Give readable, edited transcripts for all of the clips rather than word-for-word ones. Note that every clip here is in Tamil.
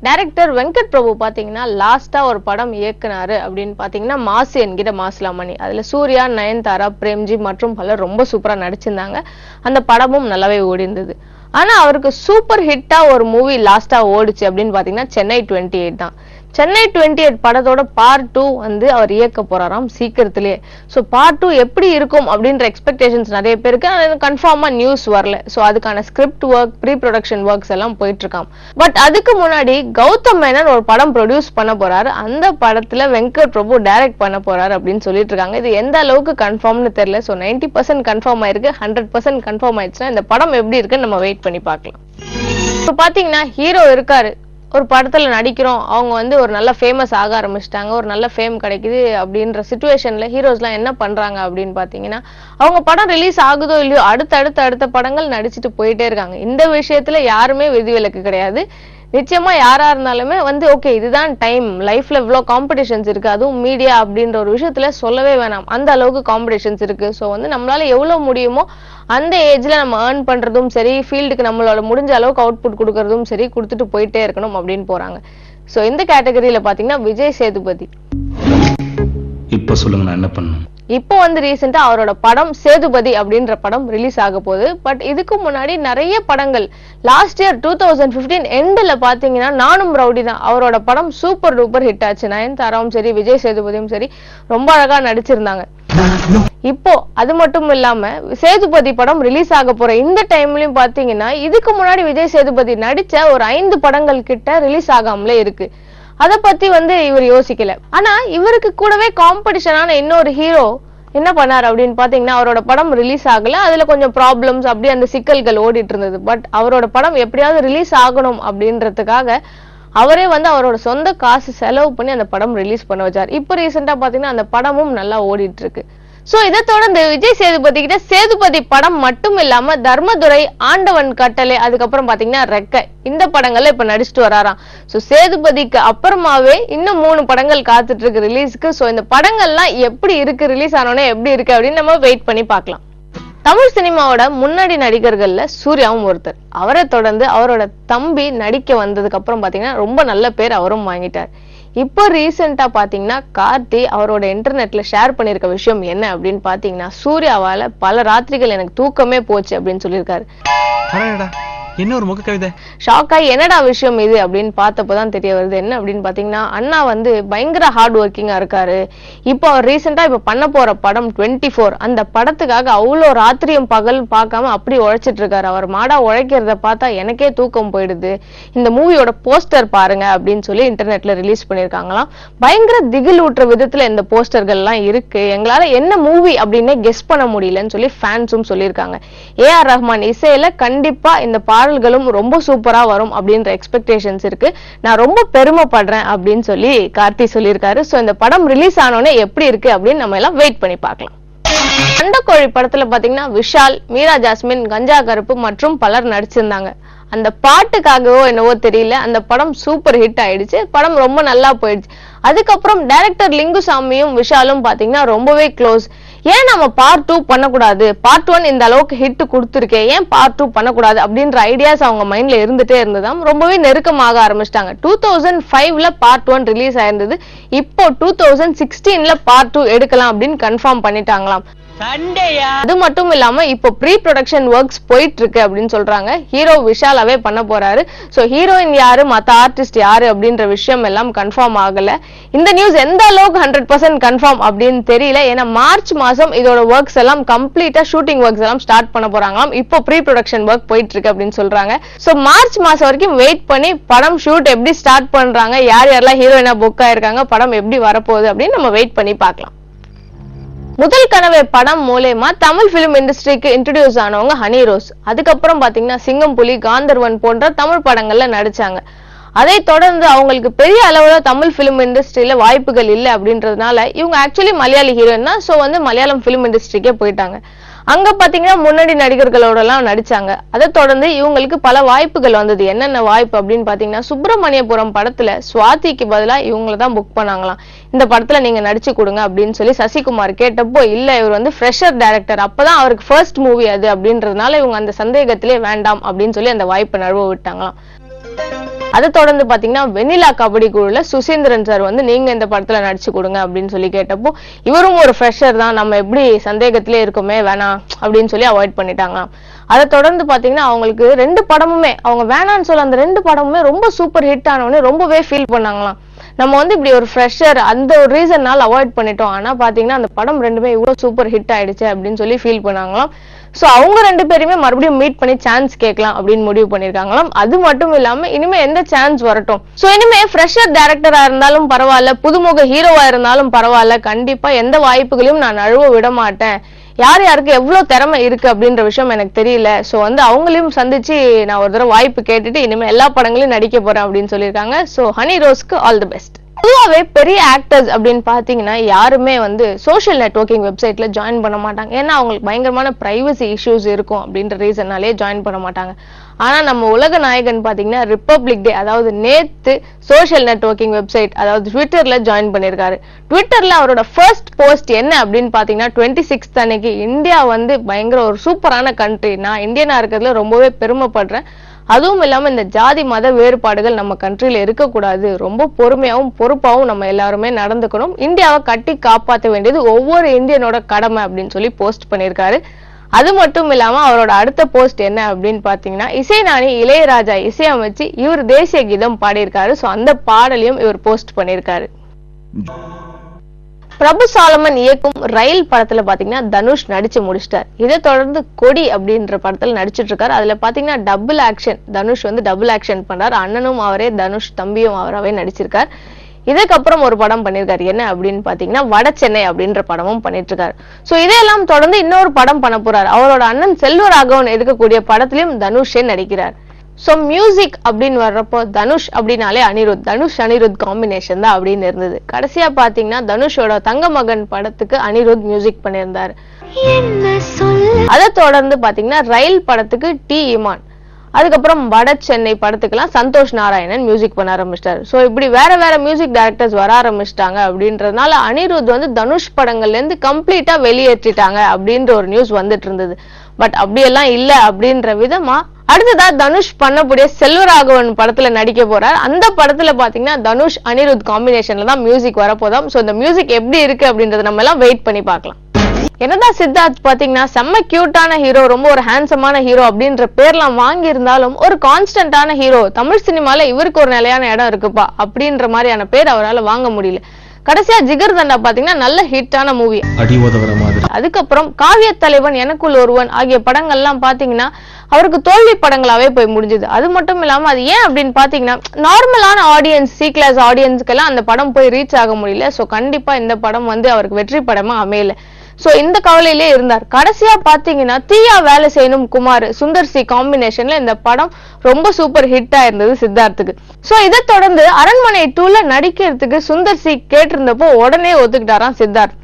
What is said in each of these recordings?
டைரக்டர் வெங்கட் பிரபு பாத்தீங்கன்னா லாஸ்டா ஒரு படம் இயக்குனாரு அப்படின்னு பாத்தீங்கன்னா மாசு என்கிற மாசிலாமணி. அதுல சூர்யா, நயன்தாரா, பிரேம்ஜி மற்றும் பலர் ரொம்ப சூப்பரா நடிச்சிருந்தாங்க. அந்த படமும் நல்லாவே ஓடி இருந்தது. ஆனா அவருக்கு சூப்பர் ஹிட்டா ஒரு மூவி லாஸ்டா ஓடிச்சு அப்படின்னு பாத்தீங்கன்னா சென்னை 28 தான். சென்னை 28 படத்தோட பார்ட் 2 வந்து அவர் இயக்க போறாராம் சீக்கிரத்திலேயே. சோ பார்ட் 2 எப்படி இருக்கும் அப்படின்ற எக்ஸ்பெக்டேஷன்ஸ் நிறைய பேருக்கு, கன்ஃபார்மா நியூஸ் வரல. சோ அதுக்கான script work, pre production works எல்லாம் போயிட்டு இருக்காம். பட் அதுக்கு முன்னாடி கௌதம் மேனன் ஒரு படம் ப்ரொடியூஸ் பண்ண போறாரு. அந்த படத்துல வெங்கட் பிரபு டைரக்ட் பண்ண போறாரு அப்படின்னு சொல்லிட்டு இருக்காங்க. இது எந்த அளவுக்கு கன்ஃபார்ம்னு தெரியல. சோ 90% கன்ஃபார்ம் ஆயிருக்கு. 100% கன்ஃபார்ம் ஆயிடுச்சுன்னா இந்த படம் எப்படி இருக்குன்னு நம்ம வெயிட் பண்ணி பார்க்கலாம். இப்போ பாத்தீங்கன்னா ஹீரோ இருக்காரு, ஒரு படத்துல நடிக்கிறோம், அவங்க வந்து ஒரு நல்ல ஃபேமஸ் ஆக ஆரம்பிச்சிட்டாங்க, ஒரு நல்ல ஃபேம் கிடைக்குது அப்படின்ற சிச்சுவேஷன்ல ஹீரோஸ்லாம் என்ன பண்றாங்க அப்படின்னு பாத்தீங்கன்னா, அவங்க படம் ரிலீஸ் ஆகுதோ இல்லையோ அடுத்த படங்கள் நடிச்சுட்டு போயிட்டே இருக்காங்க. இந்த விஷயத்துல யாருமே விதிவிலக்கு கிடையாது. நிச்சயமா யாரா இருந்தாலுமே வந்து ஓகே இதுதான் டைம், லைஃப்ல இவ்வளவு காம்படிஷன்ஸ் இருக்கு, அதுவும் மீடியா அப்படின்ற ஒரு விஷயத்துல சொல்லவே வேணாம், அந்த அளவுக்கு காம்படிஷன்ஸ் இருக்கு. ஸோ வந்து நம்மளால எவ்வளவு முடியுமோ அந்த ஏஜ்ல நம்ம ஏர்ன் பண்றதும் சரி, ஃபீல்டுக்கு நம்மளோட முடிஞ்ச அளவுக்கு அவுட்புட் கொடுக்கறதும் சரி கொடுத்துட்டு போயிட்டே இருக்கணும் அப்படின்னு போறாங்க. ஸோ இந்த கேட்டகரியில பாத்தீங்கன்னா விஜய் சேதுபதி. இப்ப சொல்லுங்க நான் என்ன பண்ணணும். இப்போ வந்து ரீசெண்டா அவரோட படம் சேதுபதி அப்படின்ற படம் ரிலீஸ் ஆக போகுது. பட் இதுக்கு முன்னாடி நிறைய படங்கள் லாஸ்ட் இயர் 2015 எண்ட்ல பாத்தீங்கன்னா நானும் ரவுடி தான் அவரோட படம் சூப்பர் டூப்பர் ஹிட் ஆச்சு. நயன்தாராவும் சரி விஜய் சேதுபதியும் சரி ரொம்ப அழகா நடிச்சிருந்தாங்க. இப்போ அது மட்டும் இல்லாம சேதுபதி படம் ரிலீஸ் ஆக போற இந்த டைம்லயும் பாத்தீங்கன்னா இதுக்கு முன்னாடி விஜய் சேதுபதி நடிச்ச ஒரு 5 படங்கள் கிட்ட ரிலீஸ் ஆகாமலே இருக்கு. அத பத்தி வந்து இவர் யோசிக்கல. ஆனா இவருக்கு கூடவே காம்படிஷனான இன்னொரு ஹீரோ என்ன பண்ணாரு அப்படின்னு பாத்தீங்கன்னா அவரோட படம் ரிலீஸ் ஆகல. அதுல கொஞ்சம் ப்ராப்ளம்ஸ், அப்படி அந்த சிக்கல்கள் ஓடிட்டு இருந்தது. பட் அவரோட படம் எப்படியாவது ரிலீஸ் ஆகணும் அப்படின்றதுக்காக அவரே வந்து அவரோட சொந்த காசு செலவு பண்ணி அந்த படம் ரிலீஸ் பண்ண வச்சார். இப்போ ரீசெண்டா பாத்தீங்கன்னா அந்த படமும் நல்லா ஓடிட்டு இருக்கு. சோ இதை தொடர்ந்து விஜய் சேதுபதி கிட்ட சேதுபதி படம் மட்டும் இல்லாம தர்மதுரை, ஆண்டவன் கட்டளை, அதுக்கப்புறம் பாத்தீங்கன்னா ரெக்க, இந்த படங்கள்ல இப்ப நடிச்சுட்டு வராராம். சோ சேதுபதிக்கு அப்புறமாவே இன்னும் 3 படங்கள் காத்துட்டு இருக்கு ரிலீஸ்க்கு. சோ இந்த படங்கள்லாம் எப்படி இருக்கு, ரிலீஸ் ஆனோடனே எப்படி இருக்கு அப்படின்னு நம்ம வெயிட் பண்ணி பார்க்கலாம். தமிழ் சினிமாவோட முன்னாடி நடிகர்கள்ல சூர்யாவும் ஒருத்தர். அவரை தொடர்ந்து அவரோட தம்பி நடிக்க வந்ததுக்கு அப்புறம் பாத்தீங்கன்னா ரொம்ப நல்ல பேர் அவரும் வாங்கிட்டார். இப்போ ரீசெண்டா பாத்தீங்கன்னா கார்த்தி அவரோட இன்டர்நெட்ல ஷேர் பண்ணிருக்க விஷயம் என்ன அப்படின்னு பாத்தீங்கன்னா, சூர்யாவால பல ராத்திரிகள் எனக்கு தூக்கமே போச்சு அப்படின்னு சொல்லியிருக்காரு. என்ன ஒரு முக கவிதை ஷாக் ஆகி என்னடா விஷயம் இது அப்படின்னு பார்த்தப்பதான் தெரிய வருது. என்ன அப்படின்னு பாத்தீங்கன்னா, அண்ணா வந்து பயங்கர ஹார்ட் ஒர்க்கிங்கா இருக்காரு. இப்போ அவர் ரீசெண்டா இப்ப பண்ண போற படம் 24, அந்த படத்துக்காக அவ்வளோ ராத்திரியும் பகல் பார்க்காம அப்படி உழைச்சிட்டு இருக்காரு. அவர் மாடா உழைக்கிறத பார்த்தா எனக்கே தூக்கம் போயிடுது, இந்த மூவியோட போஸ்டர் பாருங்க அப்படின்னு சொல்லி இன்டர்நெட்ல ரிலீஸ் பண்ணிருக்காங்களாம். பயங்கர திகில் ஊட்டுற விதத்துல இந்த போஸ்டர்கள் எல்லாம் இருக்கு, எங்களால என்ன மூவி அப்படின்னு கெஸ் பண்ண முடியலன்னு சொல்லி ஃபேன்ஸும் சொல்லியிருக்காங்க. AR ரஹ்மான் இசையில கண்டிப்பா இந்த பாடல்களும் ரொம்ப சூப்பரா வரும் அப்படின்ற எக்ஸ்பெக்டேஷன்ஸ் இருக்கு. நான் ரொம்ப பெருமைப்படுறேன் அப்படின்னு சொல்லி கார்த்தி சொல்லியிருக்காரு. சோ இந்த படம் ரிலீஸ் ஆனோடனே எப்படி இருக்கு அப்படின்னு நம்ம எல்லாம் வெயிட் பண்ணி பார்க்கலாம். சண்டைக்கோழி படத்துல பாத்தீங்கன்னா விஷால், மீரா ஜாஸ்மின், கஞ்சா கருப்பு மற்றும் பலர் நடிச்சிருந்தாங்க. அந்த பாட்டுக்காகவோ என்னவோ தெரியல, அந்த படம் சூப்பர் ஹிட் ஆயிடுச்சு. படம் ரொம்ப நல்லா போயிடுச்சு. அதுக்கப்புறம் டைரக்டர் லிங்குசாமியும் விஷாலும் பாத்தீங்கன்னா ரொம்பவே க்ளோஸ். ஏன் நம்ம பார்ட் 2 பண்ணக்கூடாது, பார்ட் 1 இந்த அளவுக்கு ஹிட் கொடுத்துருக்கேன், ஏன் பார்ட் 2 பண்ணக்கூடாது அப்படின்ற ஐடியாஸ் அவங்க மைண்ட்ல இருந்துட்டே இருந்ததாம். ரொம்பவே நெருக்கமாக ஆரம்பிச்சிட்டாங்க. 2005ல பார்ட் 1 ரிலீஸ் ஆயிருந்தது. இப்போ 2016ல பார்ட் 2 எடுக்கலாம் அப்படின்னு கன்ஃபார்ம் பண்ணிட்டாங்களாம். அது மட்டும் இல்லாம இப்போ ப்ரீ ப்ரொடக்ஷன் ஒர்க்ஸ் போயிட்டு இருக்கு அப்படின்னு சொல்றாங்க. ஹீரோ விஷாலாவே பண்ண போறாரு. சோ ஹீரோயின் யாரு, மத்த ஆர்டிஸ்ட் யாரு அப்படின்ற விஷயம் எல்லாம் கன்ஃபார்ம் ஆகல. இந்த நியூஸ் எந்த அளவுக்கு 100% கன்ஃபார்ம் அப்படின்னு தெரியல. ஏன்னா மார்ச் மாசம் இதோட ஒர்க்ஸ் எல்லாம் கம்ப்ளீட்டா ஷூட்டிங் ஒர்க்ஸ் எல்லாம் ஸ்டார்ட் பண்ண போறாங்களாம். இப்போ ப்ரீ ப்ரொடக்ஷன் ஒர்க் போயிட்டு இருக்கு அப்படின்னு சொல்றாங்க. சோ மார்ச் மாசம் வரைக்கும் வெயிட் பண்ணி படம் ஷூட் எப்படி ஸ்டார்ட் பண்றாங்க, யார் யாரெல்லாம் ஹீரோயினா புக் ஆயிருக்காங்க, படம் எப்படி வரப்போகுது அப்படின்னு நம்ம வெயிட் பண்ணி பார்க்கலாம். முதல் கனவே படம் மூலமா தமிழ் பிலிம் இண்டஸ்ட்ரிக்கு இன்ட்ரோடியூஸ் ஆனவங்க ஹனி ரோஸ். அதுக்கப்புறம் பாத்தீங்கன்னா சிங்கம் புலி, காந்தர்வன் போன்ற தமிழ் படங்கள்ல நடிச்சாங்க. அதை தொடர்ந்து அவங்களுக்கு பெரிய அளவுல தமிழ் பிலிம் இண்டஸ்ட்ரியில வாய்ப்புகள் இல்லை அப்படின்றதுனால இவங்க ஆக்சுவலி மலையாளி ஹீரோயின் தான். சோ வந்து மலையாளம் பிலிம் இண்டஸ்ட்ரிக்கே போயிட்டாங்க. அங்க பாத்தீங்கன்னா முன்னாடி நடிகர்களோட எல்லாம் நடிச்சாங்க. அதை தொடர்ந்து இவங்களுக்கு பல வாய்ப்புகள் வந்தது. என்னென்ன வாய்ப்பு அப்படின்னு பாத்தீங்கன்னா, சுப்பிரமணியபுரம் படத்துல சுவாதிக்கு பதிலா இவங்களை தான் புக் பண்ணாங்களாம். இந்த படத்துல நீங்க நடிச்சு கொடுங்க அப்படின்னு சொல்லி சசிகுமார் கேட்டப்போ, இல்ல இவர் வந்து ஃப்ரெஷர் டைரக்டர், அப்பதான் அவருக்கு ஃபர்ஸ்ட் மூவி அது அப்படின்றதுனால இவங்க அந்த சந்தேகத்திலே வேண்டாம் அப்படின்னு சொல்லி அந்த வாய்ப்பை நழுவ விட்டாங்களாம். அதை தொடர்ந்து பாத்தீங்கன்னா வெண்ணிலா கபடி குழுல சுசீந்திரன் சார் வந்து நீங்க இந்த படத்துல நடிச்சு கொடுங்க அப்படின்னு சொல்லி கேட்டப்போ இவரும் ஒரு ஃப்ரெஷர் தான், நம்ம எப்படி சந்தேகத்திலே இருக்குமே வேணாம் அப்படின்னு சொல்லி அவாய்ட் பண்ணிட்டாங்களாம். அதை தொடர்ந்து பாத்தீங்கன்னா அவங்களுக்கு 2 படமுமே அவங்க வேணான்னு சொல்ல அந்த 2 படமுமே ரொம்ப சூப்பர் ஹிட் ஆனவொடனே ரொம்பவே ஃபீல் பண்ணாங்களாம். நம்ம வந்து இப்படி ஒரு ஃப்ரெஷர் அந்த ஒரு ரீசன்னால அவாய்ட் பண்ணிட்டோம், ஆனா பாத்தீங்கன்னா அந்த படம் 2மே இவ்வளவு சூப்பர் ஹிட் ஆயிடுச்சு அப்படின்னு சொல்லி ஃபீல் பண்ணாங்களாம். சோ அவங்க 2 பேருமே மறுபடியும் மீட் பண்ணி சான்ஸ் கேட்கலாம் அப்படின்னு முடிவு பண்ணிருக்காங்களாம். அது மட்டும் இல்லாம இனிமே எந்த சான்ஸ் வரட்டும், சோ இனிமே ஃப்ரெஷர் டைரக்டரா இருந்தாலும் பரவாயில்ல, புதுமுக ஹீரோவா இருந்தாலும் பரவாயில்ல, கண்டிப்பா எந்த வாய்ப்புகளையும் நான் நழுவ விட மாட்டேன். யார் யாருக்கு எவ்வளவு திறமை இருக்கு அப்படின்ற விஷயம் எனக்கு தெரியல. சோ வந்து அவங்களையும் சந்திச்சு நான் ஒரு தடவை வாய்ப்பு கேட்டுட்டு இனிமே எல்லா படங்களையும் நடிக்க போறேன் அப்படின்னு சொல்லியிருக்காங்க. சோ ஹனி ரோஸ்க்கு ஆல் தி பெஸ்ட். பொதுவாகவே பெரிய ஆக்டர்ஸ் அப்படின்னு பாத்தீங்கன்னா யாருமே வந்து சோஷியல் நெட்வொர்க்கிங் வெப்சைட்ல ஜாயின் பண்ண மாட்டாங்க. ஏன்னா அவங்களுக்கு பயங்கரமான பிரைவசி இஷ்யூஸ் இருக்கும் அப்படின்ற ரீசனாலே ஜாயின் பண்ண மாட்டாங்க. ஆனா நம்ம உலக நாயகன் பாத்தீங்கன்னா ரிப்பப்ளிக் டே அதாவது நேத்து சோஷியல் நெட்வொர்க்கிங் வெப்சைட் அதாவது ட்விட்டர்ல ஜாயின் பண்ணிருக்காரு. ட்விட்டர்ல அவரோட ஃபர்ஸ்ட் போஸ்ட் என்ன அப்படின்னு பாத்தீங்கன்னா 26th அன்னைக்கு இந்தியா வந்து பயங்கர ஒரு சூப்பரான கண்ட்ரி, நான் இந்தியனா இருக்கிறதுல ரொம்பவே பெருமைப்படுறேன். அதுவும் இல்லாம இந்த ஜாதி மத வேறுபாடுகள் நம்ம கண்ட்ரில இருக்கக்கூடாது, ரொம்ப பொறுமையாவும் பொறுப்பாவும் நம்ம எல்லாருமே நடந்துக்கணும், இந்தியாவை கட்டி காப்பாற்ற வேண்டியது ஒவ்வொரு இந்தியனோட கடமை அப்படின்னு சொல்லி போஸ்ட் பண்ணியிருக்காரு. அது மட்டும் இல்லாம அவரோட அடுத்த போஸ்ட் என்ன அப்படின்னு பாத்தீங்கன்னா இசைஞானி இளையராஜா இசையமைச்சு இவர் தேசிய கீதம் பாடியிருக்காரு. சோ அந்த பாடலையும் இவர் போஸ்ட் பண்ணியிருக்காரு. பிரபு சாலமன் இயக்கும் ரயில் படத்துல பாத்தீங்கன்னா தனுஷ் நடிச்சு முடிச்சிட்டார். இதை தொடர்ந்து கொடி அப்படின்ற படத்துல நடிச்சிட்டு இருக்காரு. அதுல பாத்தீங்கன்னா டபுள் ஆக்ஷன், தனுஷ் வந்து டபுள் ஆக்ஷன் பண்றாரு. அண்ணனும் அவரே, தனுஷ் தம்பியும் அவராவே நடிச்சிருக்கார். இதுக்கப்புறம் ஒரு படம் பண்ணிருக்காரு. என்ன அப்படின்னு பாத்தீங்கன்னா வட சென்னை அப்படின்ற படமும் பண்ணிட்டு இருக்காரு. சோ இதையெல்லாம் தொடர்ந்து இன்னொரு படம் பண்ண போறாரு. அவரோட அண்ணன் செல்வராகவன் எடுக்கக்கூடிய படத்திலும் தனுஷே நடிக்கிறார். சோ மியூசிக் அப்படின்னு வர்றப்போ தனுஷ் அப்படின்னாலே அனிருத், தனுஷ் அனிருத் காம்பினேஷன் தான் அப்படின்னு இருந்தது. கடைசியா பாத்தீங்கன்னா தனுஷோட தங்க மகன் படத்துக்கு அனிருத் மியூசிக் பண்ணியிருந்தாரு. அதை தொடர்ந்து பாத்தீங்கன்னா ரயில் படத்துக்கு டி இமான், அதுக்கப்புறம் வட சென்னை படத்துக்கெல்லாம் சந்தோஷ் நாராயணன் மியூசிக் பண்ண ஆரம்பிச்சிட்டாரு. சோ இப்படி வேற வேற மியூசிக் டைரக்டர்ஸ் வர ஆரம்பிச்சிட்டாங்க அப்படின்றதுனால அனிருத் வந்து தனுஷ் படங்கள்ல இருந்து கம்ப்ளீட்டா வெளியேற்றிட்டாங்க அப்படின்ற ஒரு நியூஸ் வந்துட்டு இருந்தது. பட் அப்படியெல்லாம் இல்ல அப்படின்ற விதமா அடுத்ததா தனுஷ் பண்ணக்கூடிய செல்வராகவன் படத்துல நடிக்க போறார். அந்த படத்துல பாத்தீங்கன்னா தனுஷ் அனிருத் காம்பினேஷன்ல தான் மியூசிக் வரப்போதாம். சோ இந்த மியூசிக் எப்படி இருக்கு அப்படின்றத நம்ம எல்லாம் வெயிட் பண்ணி பார்க்கலாம். என்னதான் சித்தார்த் பாத்தீங்கன்னா செம்ம கியூட்டான ஹீரோ, ரொம்ப ஒரு ஹேண்ட்ஸமான ஹீரோ அப்படின்ற பேர்லாம் வாங்கி இருந்தாலும் ஒரு கான்ஸ்டன்டான ஹீரோ, தமிழ் சினிமால இவருக்கு ஒரு நிலையான இடம் இருக்குப்பா அப்படின்ற மாதிரியான பேர் அவரால் வாங்க முடியல. கடைசியா ஜிகர் தண்டா பாத்தீங்கன்னா நல்ல ஹிட்டான மூவி. அதுக்கப்புறம் காவிய தலைவன், எனக்குள் ஒருவன் ஆகிய படங்கள்லாம் பாத்தீங்கன்னா அவருக்கு தோல்வி படங்களாவே போய் முடிஞ்சது. அது மட்டும் இல்லாம அது ஏன் அப்படின்னு பாத்தீங்கன்னா நார்மலான ஆடியன்ஸ், சி கிளாஸ் ஆடியன்ஸ்க்கு எல்லாம் அந்த படம் போய் ரீச் ஆக முடியல. சோ கண்டிப்பா இந்த படம் வந்து அவருக்கு வெற்றி படமா அமையல. சோ இந்த கவலையிலே இருந்தார். கடைசியா பாத்தீங்கன்னா தீயா வேலை செய்யணும் குமார் சுந்தர் சி காம்பினேஷன்ல இந்த படம் ரொம்ப சூப்பர் ஹிட்டா இருந்தது சித்தார்த்துக்கு. சோ இதை தொடர்ந்து அரண்மனை 2ல நடிக்கிறதுக்கு சுந்தர் சி கேட்டிருந்தப்போ உடனே ஒத்துக்கிட்டாராம் சித்தார்த்.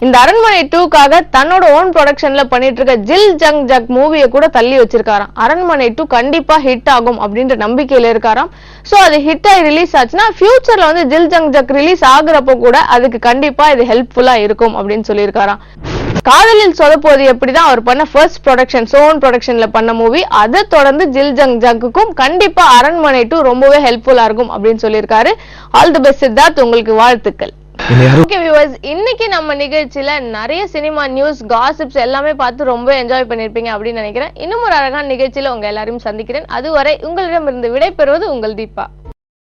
இந்த அரண்மனை 2க்காக தன்னோட ஓன் ப்ரொடக்ஷன்ல பண்ணிட்டு இருக்க ஜில் ஜங் ஜக் மூவியை கூட தள்ளி வச்சிருக்காராம். அரண்மனை 2 கண்டிப்பா ஹிட் ஆகும் அப்படின்ற நம்பிக்கையில இருக்காராம். சோ அது ஹிட் ஆகி ரிலீஸ் ஆச்சுன்னா ஃபியூச்சர்ல வந்து ஜில் ஜங் ஜக் ரிலீஸ் ஆகுறப்போ கூட அதுக்கு கண்டிப்பா இது ஹெல்ப்ஃபுல்லா இருக்கும் அப்படின்னு சொல்லியிருக்காராம். காதலில் சொதப்போது எப்படிதான் அவர் பண்ண ஃபர்ஸ்ட் ப்ரொடக்ஷன் ஓன் ப்ரொடக்ஷன்ல பண்ண மூவி, அதை தொடர்ந்து ஜில் ஜங் ஜக்குக்கும் கண்டிப்பா அரண்மனை 2 ரொம்பவே ஹெல்ப்ஃபுல்லா இருக்கும் அப்படின்னு சொல்லியிருக்காரு. ஆல் தி பெஸ்ட் சித்தார்த், உங்களுக்கு வாழ்த்துக்கள். Okay viewers, இன்னைக்கு நம்ம நிகழ்ச்சியில நிறைய சினிமா நியூஸ், காசிப்ஸ் எல்லாமே பார்த்து ரொம்ப என்ஜாய் பண்ணிருப்பீங்க அப்படின்னு நினைக்கிறேன். இன்னும் ஒரு அழகான நிகழ்ச்சியில உங்க எல்லாரையும் சந்திக்கிறேன். அதுவரை உங்களிடமிருந்து விடை பெறுவது உங்கள் தீபா.